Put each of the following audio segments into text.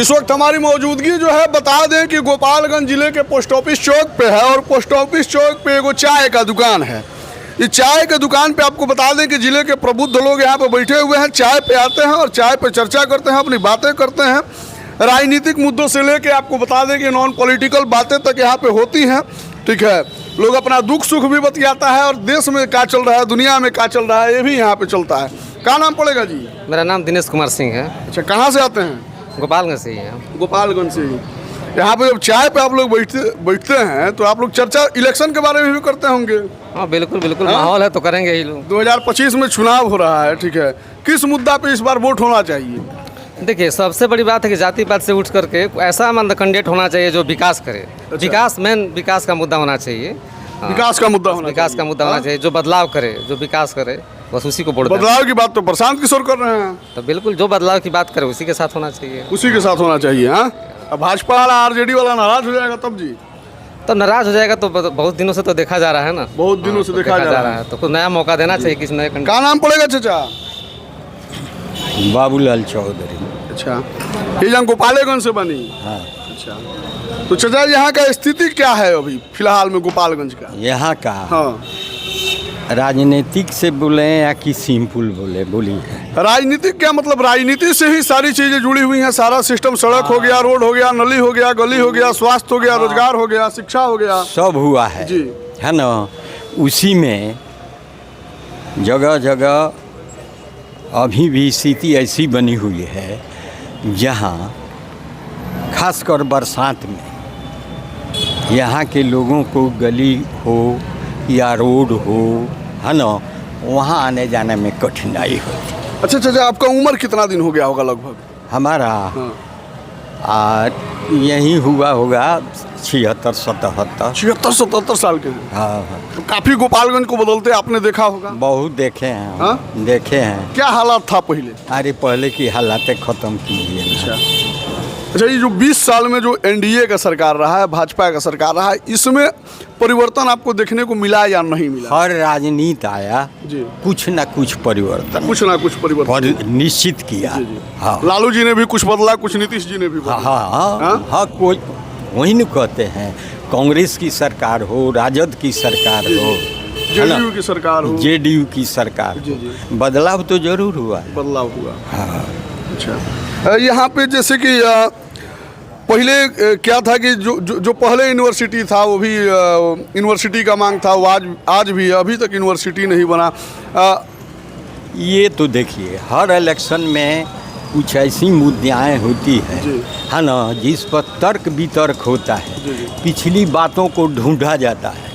इस वक्त हमारी मौजूदगी जो है, बता दें कि गोपालगंज जिले के पोस्ट ऑफिस चौक पे है और पोस्ट ऑफिस चौक पे एगो चाय का दुकान है। इस चाय के दुकान पे आपको बता दें कि जिले के प्रबुद्ध लोग यहाँ पे बैठे हुए हैं, चाय पे आते हैं और चाय पे चर्चा करते हैं, अपनी बातें करते हैं। राजनीतिक मुद्दों से लेके आपको बता दें कि नॉन पॉलिटिकल बातें तक यहाँ पे होती हैं। ठीक है, लोग अपना दुख सुख भी बतियाता है और देश में क्या चल रहा है, दुनिया में क्या चल रहा है, ये भी यहाँ पे चलता है। क्या नाम पड़ेगा जी? मेरा नाम दिनेश कुमार सिंह है। अच्छा, कहाँ से आते हैं? गोपालगंज से ही है। गोपालगंज से ही। यहाँ पे जब चाय पे आप लोग बैठते हैं तो आप लोग चर्चा इलेक्शन के बारे में भी करते होंगे? हाँ बिल्कुल बिल्कुल, माहौल है तो करेंगे ही लोग। 2025 में चुनाव हो रहा है, ठीक है, किस मुद्दा पे इस बार वोट होना चाहिए? देखिए, सबसे बड़ी बात है कि जाति पात से उठ करके ऐसा कैंडिडेट होना चाहिए जो विकास करे। अच्छा। विकास, मेन विकास का मुद्दा होना चाहिए। हाँ, विकास का मुद्दा होना विकास का मुद्दा होना चाहिए, जो बदलाव करे, जो विकास करे, बस उसी को वोट दें। बदलाव की बात तो प्रशांत किशोर कर रहे हैं, तो बिल्कुल जो बदलाव की बात करे उसी के साथ होना चाहिए। उसी के साथ होना चाहिए। हाँ, अब भाजपा वाला आरजेडी वाला नाराज हो जाएगा तब जी? तो नाराज हो जाएगा तो बहुत दिनों से तो देखा जा रहा है ना। बहुत दिनों से तो देखा जा रहा है। तो कुछ नया मौका देना चाहिए किसी नए क्या नाम पड़ेगा चाचा? बाबूलाल चौधरी। अच्छा, ये जहाँ गोपालगंज से बनी? हाँ। अच्छा, तो चाचा यहाँ का स्थिति क्या है अभी फिलहाल में गोपालगंज का? यहाँ का हाँ, राजनीतिक से बोले या कि सिंपल बोले बोलिए। राजनीतिक क्या मतलब? राजनीति से ही सारी चीजें जुड़ी हुई हैं, सारा सिस्टम, सड़क हो गया, रोड हो गया, नली हो गया, गली हो गया, स्वास्थ्य हो गया, रोजगार हो गया, शिक्षा हो गया, सब हुआ है जी, है ना। उसी में जगह जगह अभी भी स्थिति ऐसी बनी हुई है जहाँ खासकर बरसात में यहाँ के लोगों को गली हो या रोड हो, है ना, वहाँ आने जाने में कठिनाई होती। अच्छा चाचा, आपका उम्र कितना दिन हो गया होगा लगभग? हमारा हाँ। यही हुआ होगा 76-77। 76-77 साल के हैं। हाँ हाँ, तो काफी गोपालगंज को बदलते आपने देखा होगा? बहुत देखे हैं। हाँ? देखे हैं। क्या हालात था पहले? अरे पहले की हालातें ख़त्म कीजिए। अच्छा, ये जो 20 साल में जो एनडीए का सरकार रहा है, भाजपा का सरकार रहा है, इसमें परिवर्तन आपको देखने को मिला या नहीं मिला? हर राजनीति आया जी, कुछ ना कुछ परिवर्तन कुछ ना कुछ परिवर्तन निश्चित किया। जी, जी। हाँ लालू जी ने भी कुछ बदला, कुछ नीतीश जी ने भी हाँ बदला। हाँ हाँ? हाँ, कोई वही न कहते हैं, कांग्रेस की सरकार हो, राजद की सरकार हो, जेडीयू की सरकार हो, जेडीयू की सरकार जी, हो, जी। बदलाव तो जरूर हुआ है। बदलाव हुआ। हाँ। अच्छा, यहाँ पे जैसे कि पहले क्या था कि जो पहले यूनिवर्सिटी था वो भी यूनिवर्सिटी का मांग था, वो आज भी है, अभी तक यूनिवर्सिटी नहीं बना। ये तो देखिए, हर इलेक्शन में कुछ ऐसी मुद्दाएं होती जी। है ना, जिस पर तर्क वितर्क होता है, जी, जी। पिछली बातों को ढूंढा जाता है।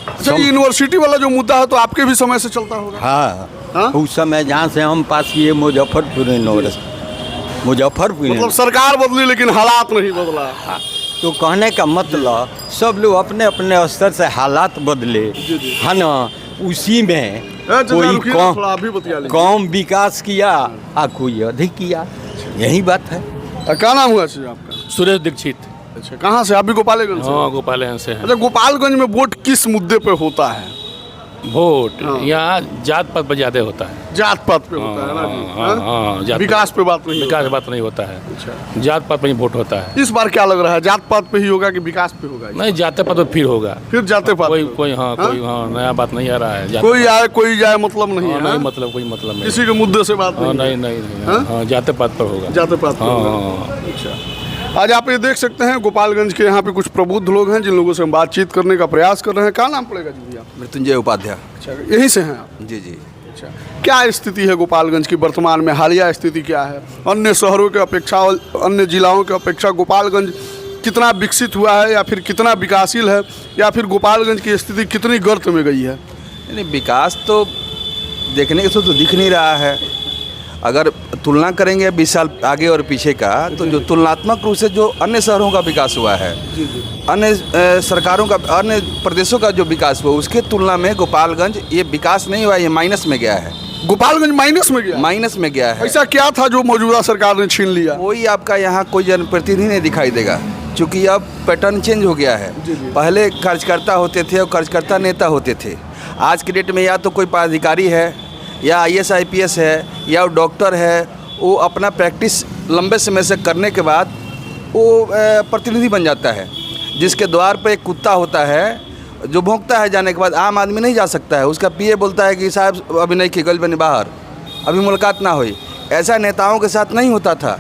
अच्छा, ये यूनिवर्सिटी वाला जो मुद्दा है तो आपके भी समय से चलता होगा? हाँ, हाँ? उस समय जहाँ से हम पास किए मुजफ्फरपुर यूनिवर्सिटी, मतलब सरकार बदली लेकिन हालात नहीं बदला। हाँ, तो कहने का मतलब सब लोग अपने अपने स्तर से हालात बदले, जी, जी। है ना। उसी में कोई कम विकास किया और कोई अधिक किया, यही बात है। क्या नाम हुआ चाहिए आपका? सुरेश दीक्षित। अच्छा, कहाँ से? आप भी गोपालगंज से? हाँ, गोपालगंज से हैं। अच्छा, गोपालगंज में वोट किस मुद्दे पे होता है? वोट हाँ। यहाँ जात पात पर ज्यादा होता है। जात पात पे होता है ना जी? हाँ? जात विकास पे बात नहीं विकास होता। बात नहीं होता है। अच्छा, जात पात पर ही वोट होता है। इस बार क्या लग रहा है, जात पात पे ही होगा कि विकास पे होगा? नहीं, जाते पात पर फिर होगा। फिर जाते पात कोई पे? कोई हाँ, हाँ? कोई हाँ नया बात नहीं आ रहा है। कोई आए कोई जाए मतलब नहीं हाँ, है? नहीं हाँ? मतलब कोई मतलब नहीं। किसी के मुद्दे से बात हाँ, नहीं? नहीं हाँ? हाँ, जाते पात पर होगा। जाते पात पे हाँ, होगा। हाँ। अच्छा, आज आप ये देख सकते हैं गोपालगंज के यहाँ पे कुछ प्रबुद्ध लोग हैं जिन लोगों से हम बातचीत करने का प्रयास कर रहे हैं। क्या नाम पड़ेगा जी भैया? मृत्युंजय उपाध्याय। अच्छा, यहीं से हैं आप? जी जी। अच्छा, क्या स्थिति है गोपालगंज की वर्तमान में? हालिया स्थिति क्या है? अन्य शहरों के अपेक्षा, अन्य जिलाओं के अपेक्षा गोपालगंज कितना विकसित हुआ है या फिर कितना विकासशील है, या फिर गोपालगंज की स्थिति कितनी गर्त में गई है? नहीं, विकास तो देखने से तो दिख नहीं रहा है। अगर तुलना करेंगे 20 साल आगे और पीछे का, तो जो तुलनात्मक रूप से जो अन्य शहरों का विकास हुआ है, अन्य सरकारों का, अन्य प्रदेशों का जो विकास हुआ, उसके तुलना में गोपालगंज ये विकास नहीं हुआ, ये माइनस में गया है। गोपालगंज माइनस में गया? माइनस में गया है। ऐसा क्या था जो मौजूदा सरकार ने छीन लिया? कोई आपका यहाँ कोई जनप्रतिनिधि नहीं दिखाई देगा, क्योंकि अब पैटर्न चेंज हो गया है। पहले कार्यकर्ता होते थे और कार्यकर्ता नेता होते थे। आज के डेट में या तो कोई पदाधिकारी है, या IAS IPS है, या डॉक्टर है, वो अपना प्रैक्टिस लंबे समय से करने के बाद वो प्रतिनिधि बन जाता है, जिसके द्वार पर एक कुत्ता होता है जो भौंकता है, जाने के बाद आम आदमी नहीं जा सकता है। उसका पीए बोलता है कि साहब अभी नहीं की गल बने बाहर, अभी मुलाकात ना हुई। ऐसा नेताओं के साथ नहीं होता था।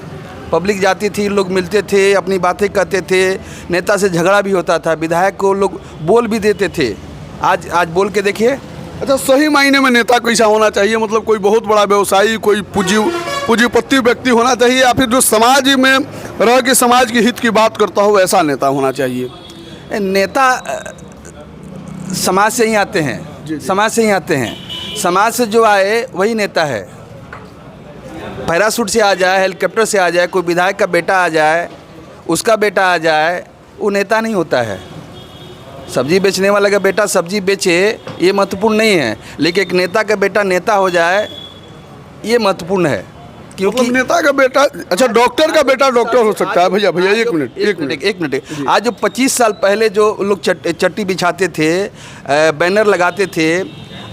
पब्लिक जाती थी, लोग मिलते थे, अपनी बातें कहते थे, नेता से झगड़ा भी होता था, विधायक को लोग बोल भी देते थे। आज बोल के देखिए। अच्छा, सही मायने में नेता कैसा होना चाहिए? मतलब कोई बहुत बड़ा व्यवसायी, कोई पूंजीपति व्यक्ति होना चाहिए, या फिर जो समाज में रह के समाज के हित की बात करता हो ऐसा नेता होना चाहिए? नेता समाज से ही आते हैं, समाज से ही आते हैं। समाज से जो आए वही नेता है। पैराशूट से आ जाए, हेलीकॉप्टर से आ जाए, कोई विधायक का बेटा आ जाए, उसका बेटा आ जाए, वो नेता नहीं होता है। सब्जी बेचने वाला का बेटा सब्जी बेचे ये महत्वपूर्ण नहीं है, लेकिन एक नेता का बेटा नेता हो जाए ये महत्वपूर्ण है। क्योंकि मतलब नेता का बेटा, अच्छा डॉक्टर का बेटा डॉक्टर हो सकता है। भैया एक मिनट। आज जो 25 साल पहले जो लोग चट्टी बिछाते थे, बैनर लगाते थे,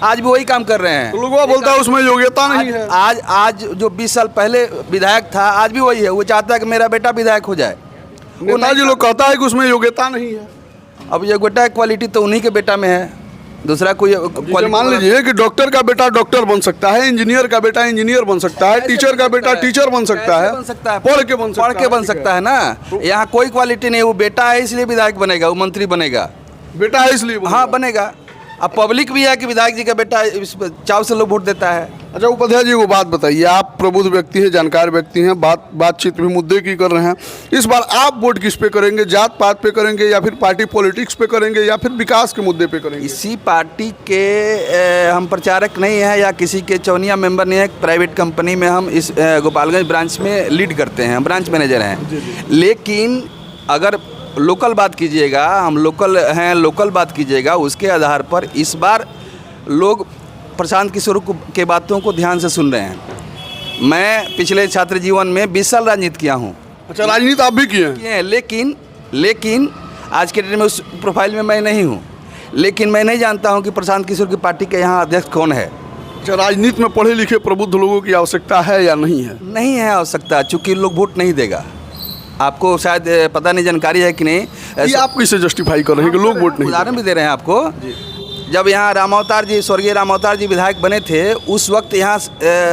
आज भी वही काम कर रहे हैं। तो लोग बोलता है उसमें योग्यता नहीं है। आज जो 20 साल पहले विधायक था, आज भी वही है। वो चाहता है कि मेरा बेटा विधायक हो जाए। नेताजी लोग कहता है कि उसमें योग्यता नहीं है। अब योग्यता क्वालिटी तो उन्हीं के बेटा में है, दूसरा कोई मान लीजिए कि डॉक्टर का बेटा डॉक्टर बन सकता है, इंजीनियर का बेटा इंजीनियर बन सकता है, टीचर का बेटा टीचर बन सकता है, पढ़ के बन सकता है ना। यहाँ कोई क्वालिटी नहीं। वो बेटा है इसलिए विधायक बनेगा, वो मंत्री बनेगा। बेटा है इसलिए हाँ बनेगा। अब पब्लिक भी है कि विधायक जी का बेटा, इस चाव से लोग वोट देता है। अच्छा उपाध्याय जी, वो बात बताइए, आप प्रबुद्ध व्यक्ति हैं, जानकार व्यक्ति हैं, बातचीत भी मुद्दे की कर रहे हैं। इस बार आप वोट किस पे करेंगे? जात पात पे करेंगे, या फिर पार्टी पॉलिटिक्स पे करेंगे, या फिर विकास के मुद्दे पे करेंगे? इसी पार्टी के हम प्रचारक नहीं हैं या किसी के चौनिया मेंबर नहीं है। प्राइवेट कंपनी में हम इस गोपालगंज ब्रांच में लीड करते हैं, हम ब्रांच मैनेजर हैं। लेकिन अगर लोकल बात कीजिएगा, हम लोकल हैं, लोकल बात कीजिएगा, उसके आधार पर इस बार लोग प्रशांत किशोर के बातों को ध्यान से सुन रहे हैं। मैं पिछले छात्र जीवन में 20 साल राजनीति किया हूँ। अच्छा, राजनीति आप भी किए हैं? लेकिन आज के डेट में उस प्रोफाइल में मैं नहीं हूँ। लेकिन मैं नहीं जानता हूँ कि प्रशांत किशोर की पार्टी के यहाँ अध्यक्ष कौन है। अच्छा, राजनीति में पढ़े लिखे प्रबुद्ध लोगों की आवश्यकता है या नहीं है? नहीं है आवश्यकता, चूँकि लोग वोट नहीं देगा। आपको शायद पता नहीं, जानकारी है कि नहीं। ये आप कैसे जस्टिफाई कर रहे हैं कि लोग वोट नहीं? उदाहरण भी दे रहे हैं आपको। जब यहाँ रामावतार जी, स्वर्गीय रामावतार जी विधायक बने थे, उस वक्त यहाँ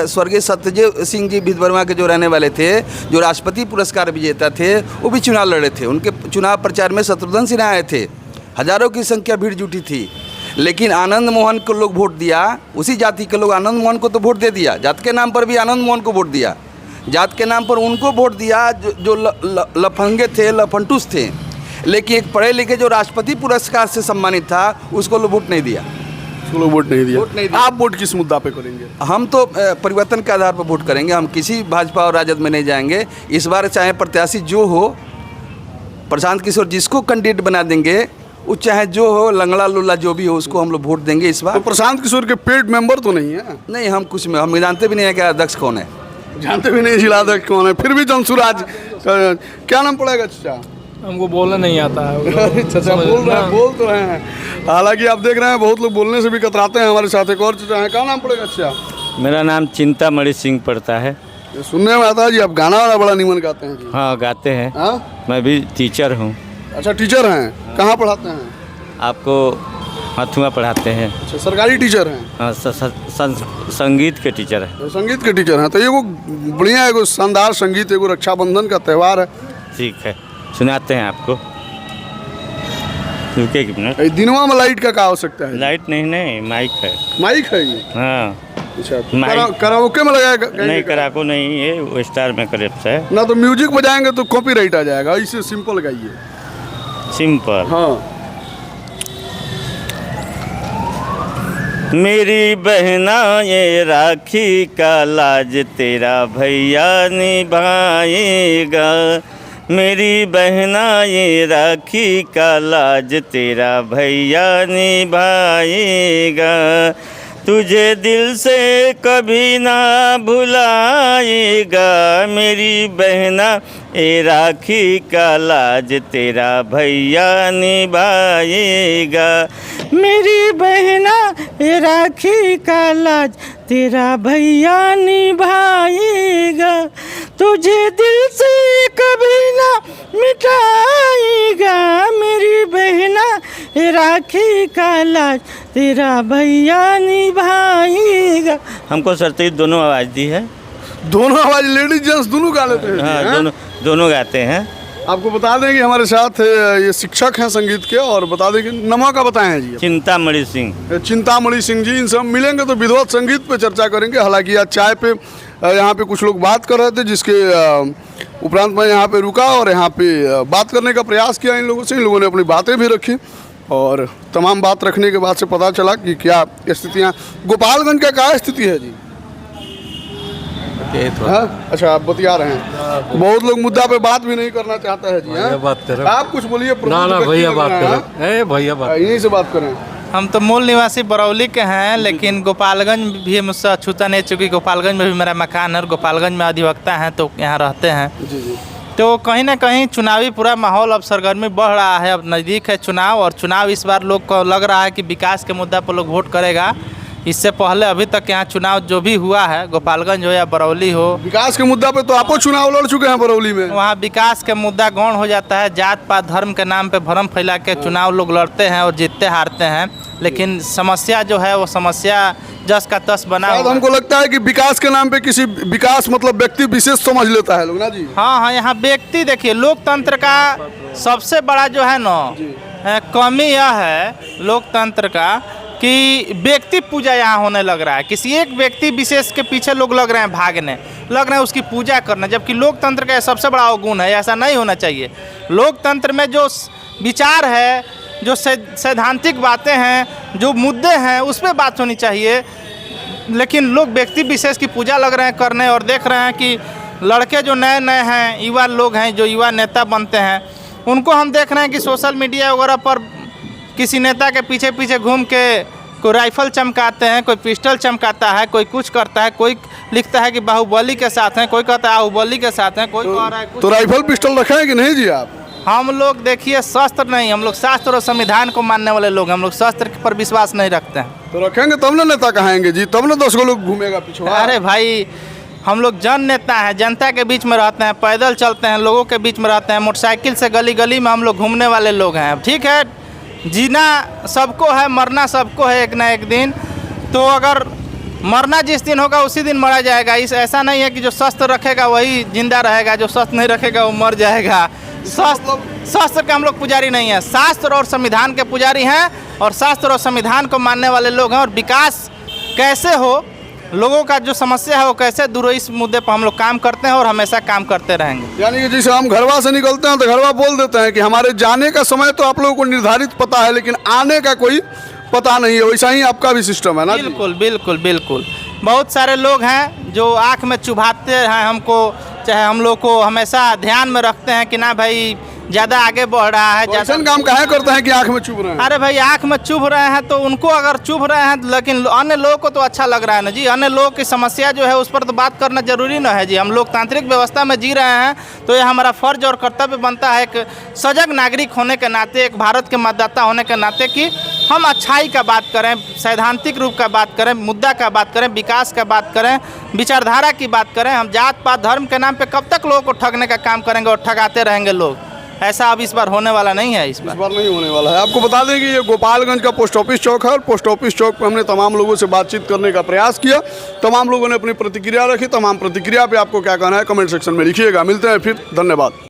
स्वर्गीय सत्यदेव सिंह जी भितबर्मा के जो रहने वाले थे, जो राष्ट्रपति पुरस्कार विजेता थे, वो भी चुनाव लड़े थे। उनके चुनाव प्रचार में शत्रुघ्न सिन्हा आए थे। हजारों की संख्या भीड़ जुटी थी। लेकिन आनंद मोहन को लोग वोट दिया, उसी जाति के लोग आनंद मोहन को तो वोट दे दिया, जात के नाम पर भी आनंद मोहन को वोट दिया, जात के नाम पर उनको वोट दिया जो लफंगे थे, लफंटूस थे। लेकिन एक पढ़े लिखे जो राष्ट्रपति पुरस्कार से सम्मानित था, उसको लोग वोट नहीं दिया। उसको लोग वोट नहीं दिया। आप वोट किस मुद्दा पे करेंगे? हम तो परिवर्तन के आधार पर वोट करेंगे। हम किसी भाजपा और राजद में नहीं जाएंगे। इस बार चाहे प्रत्याशी जो हो, प्रशांत किशोर जिसको कैंडिडेट बना देंगे, वो चाहे जो हो, लंगड़ा लुल्ला जो भी हो, उसको हम लोग वोट देंगे इस बार। तो प्रशांत किशोर के पेड मेंबर तो नहीं है? नहीं, हम जानते भी नहीं है कि अध्यक्ष कौन है। जानते भी नहीं जिला अध्यक्ष कौन है, फिर भी जनसुराज क्या नाम पड़ेगा? चाचा हमको बोलना नहीं आता है। चाचा बोल तो रहे हैं। हालांकि आप देख रहे हैं बहुत लोग बोलने से भी कतराते हैं। हमारे साथ एक और चाचा हैं, क्या नाम पड़ेगा? अच्छा, मेरा नाम चिंतामणि सिंह पड़ता है। सुनने में आता है जी आप गाना वाना बड़ा निमन गाते हैं जी। हाँ, गाते हैं। हाँ, मैं भी टीचर हूँ। अच्छा, टीचर हैं? कहाँ पढ़ाते हैं? आपको हथुआ पढ़ाते हैं। अच्छा, सरकारी टीचर हैं? हाँ, संगीत के टीचर हैं। संगीत के टीचर हैं। तो एगो बढ़िया, एगो शानदार संगीत, एगो रक्षाबंधन का त्यौहार है। ठीक है, सुनाते हैं आपको। रुके एक मिनट। दिनवा में लाइट का क्या आवश्यकता है? लाइट नहीं, माइक है। माइक है ये? हाँ। अच्छा, माइक कराओके में लगाएगा? नहीं, कराको नहीं, ये स्टार में करेप्ट है ना। तो म्यूजिक बजाएंगे तो कॉपीराइट आ जाएगा। इससे सिंपल गाइए। सिंपल। हाँ। मेरी बहना ये राखी का लाज तेरा भैया निभाएगा। मेरी बहना ये राखी का लाज तेरा भैया निभाएगा। तुझे दिल से कभी ना भुलाएगा। मेरी बहना ये राखी का लाज तेरा भैया निभाएगा। मेरी बहना ये राखी का लाज तेरा भैया निभाएगा। तुझे दिल से कभी ना राखी का लाज तेरा भैया निभाएगा। हमको सरतीत दोनों आवाज़ दी है। दोनों आवाज लेडीज जेंट्स दोनों गा लेते हैं? हाँ, दोनों गाते हैं। आपको बता दें कि हमारे साथ ये शिक्षक हैं संगीत के, और बता दें कि नमा का बताएं हैं जी। चिंतामणि सिंह। चिंतामणि सिंह जी, इनसे हम मिलेंगे तो विधिवत संगीत पे चर्चा करेंगे। हालांकि आज चाय पे यहाँ पे कुछ लोग बात कर रहे थे, जिसके उपरांत मैं यहाँ पे रुका और यहाँ पे बात करने का प्रयास किया इन लोगों से। इन लोगों ने अपनी बातें भी रखी और तमाम बात रखने के बाद से पता चला कि क्या स्थितियाँ गोपालगंज का क्या स्थिति है जी। हाँ? अच्छा, आप बतिया रहे हैं। बहुत लोग मुद्दा पे बात भी नहीं करना चाहता है जी। हाँ? बात करें। आप कुछ बोलिए। ना भैया बात करें। भैया बात, यहीं से बात करें। हम तो मूल निवासी बरौली के हैं, लेकिन गोपालगंज भी मुझसे अछूता नहीं, चूँकि गोपालगंज में भी मेरा मकान है और गोपालगंज में अधिवक्ता हैं तो यहाँ रहते हैं। जी जी। तो कहीं ना कहीं चुनावी पूरा माहौल अब सरगर्मी बढ़ रहा है। अब नज़दीक है चुनाव, और चुनाव इस बार लोग को लग रहा है कि विकास के मुद्दा पर लोग वोट करेगा। इससे पहले अभी तक यहाँ चुनाव जो भी हुआ है, गोपालगंज हो या बरौली हो, विकास के मुद्दा पे तो आपो चुनाव लड़ चुके हैं बरौली में। वहाँ विकास के मुद्दा गौण हो जाता है। जात पात धर्म के नाम पे भ्रम फैला के चुनाव लोग लड़ते हैं और जीतते हारते हैं। लेकिन समस्या जो है वो समस्या जस का तस बना हुआ है। हमको लगता है कि विकास के नाम पे किसी विकास मतलब व्यक्ति विशेष समझ लेता है लोग ना जी। हाँ हाँ, यहाँ व्यक्ति देखिए, लोकतंत्र का सबसे बड़ा जो है ना कमी यह है लोकतंत्र का कि व्यक्ति पूजा यहाँ होने लग रहा है। किसी एक व्यक्ति विशेष के पीछे लोग लग रहे हैं भागने, लग रहे हैं उसकी पूजा करने, जबकि लोकतंत्र का सबसे बड़ा अवगुण है। ऐसा नहीं होना चाहिए। लोकतंत्र में जो विचार है, जो सैद्धांतिक बातें हैं, जो मुद्दे हैं, उस पर बात होनी चाहिए। लेकिन लोग व्यक्ति विशेष की पूजा लग रहे हैं करने, और देख रहे हैं कि लड़के जो नए नए हैं, युवा लोग हैं, जो युवा नेता बनते हैं, उनको हम देख रहे हैं कि सोशल मीडिया वगैरह पर किसी नेता के पीछे पीछे घूम के कोई राइफल चमकाते हैं, कोई पिस्टल चमकाता है, कोई कुछ करता है, कोई लिखता है कि बाहुबली के साथ हैं, कोई कहता है बाहुबली के साथ हैं, कोई कह रहा है कुछ। तो राइफल पिस्टल रखे हैं कि नहीं जी आप? हम लोग देखिए शस्त्र नहीं, हम लोग शास्त्र और संविधान को मानने वाले लोग, हम लोग शस्त्र पर विश्वास नहीं रखते हैं। तो रखेंगे तब ना नेता कहेंगे जी, तब ना 10 लोग घूमेगा पीछे। अरे भाई, हम लोग जन नेता हैं, जनता के बीच में रहते हैं, पैदल चलते हैं, लोगों के बीच में रहते हैं, मोटरसाइकिल से गली गली में हम लोग घूमने वाले लोग हैं। ठीक है, जीना सबको है, मरना सबको है एक ना एक दिन। तो अगर मरना जिस दिन होगा उसी दिन मरा जाएगा। इस ऐसा नहीं है कि जो शस्त्र रखेगा वही जिंदा रहेगा, जो शस्त्र नहीं रखेगा वो मर जाएगा। शास्त्र के हम लोग पुजारी नहीं हैं, शास्त्र और संविधान के पुजारी हैं, और शास्त्र और संविधान को मानने वाले लोग हैं। और विकास कैसे हो, लोगों का जो समस्या है वो कैसे दूर हो, इस मुद्दे पर हम लोग काम करते हैं और हमेशा काम करते रहेंगे। यानी कि जैसे हम घरवा से निकलते हैं तो घरवा बोल देते हैं कि हमारे जाने का समय तो आप लोगों को निर्धारित पता है, लेकिन आने का कोई पता नहीं है। वैसा ही आपका भी सिस्टम है ना? बिल्कुल बिल्कुल बिल्कुल। बहुत सारे लोग हैं जो आँख में चुभाते हैं हमको, चाहे हम लोग को हमेशा ध्यान में रखते हैं कि ना भाई ज़्यादा आगे बढ़ रहा है, ऐसा काम काहे करते हैं कि आँख में चुभ रहे हैं? अरे भाई, आँख में चुभ रहे हैं तो उनको अगर चुभ रहे हैं, लेकिन अन्य लोगों को तो अच्छा लग रहा है ना जी। अन्य लोगों की समस्या जो है उस पर तो बात करना जरूरी ना है जी। हम लोकतांत्रिक व्यवस्था में जी रहे हैं तो ये हमारा फर्ज और कर्तव्य बनता है, एक सजग नागरिक होने के नाते, एक भारत के मतदाता होने के नाते, कि हम अच्छाई का बात करें, सैद्धांतिक रूप का बात करें, मुद्दा का बात करें, विकास का बात करें, विचारधारा की बात करें। हम जात पात धर्म के नाम पे कब तक लोगों को ठगने का काम करेंगे और ठगाते रहेंगे लोग? ऐसा अब इस बार होने वाला नहीं है। इस बार नहीं होने वाला है। आपको बता दें कि ये गोपालगंज का पोस्ट ऑफिस चौक है, और पोस्ट ऑफिस चौक पर हमने तमाम लोगों से बातचीत करने का प्रयास किया। तमाम लोगों ने अपनी प्रतिक्रिया रखी। तमाम प्रतिक्रिया पे आपको क्या कहना है कमेंट सेक्शन में लिखिएगा। मिलते हैं फिर, धन्यवाद।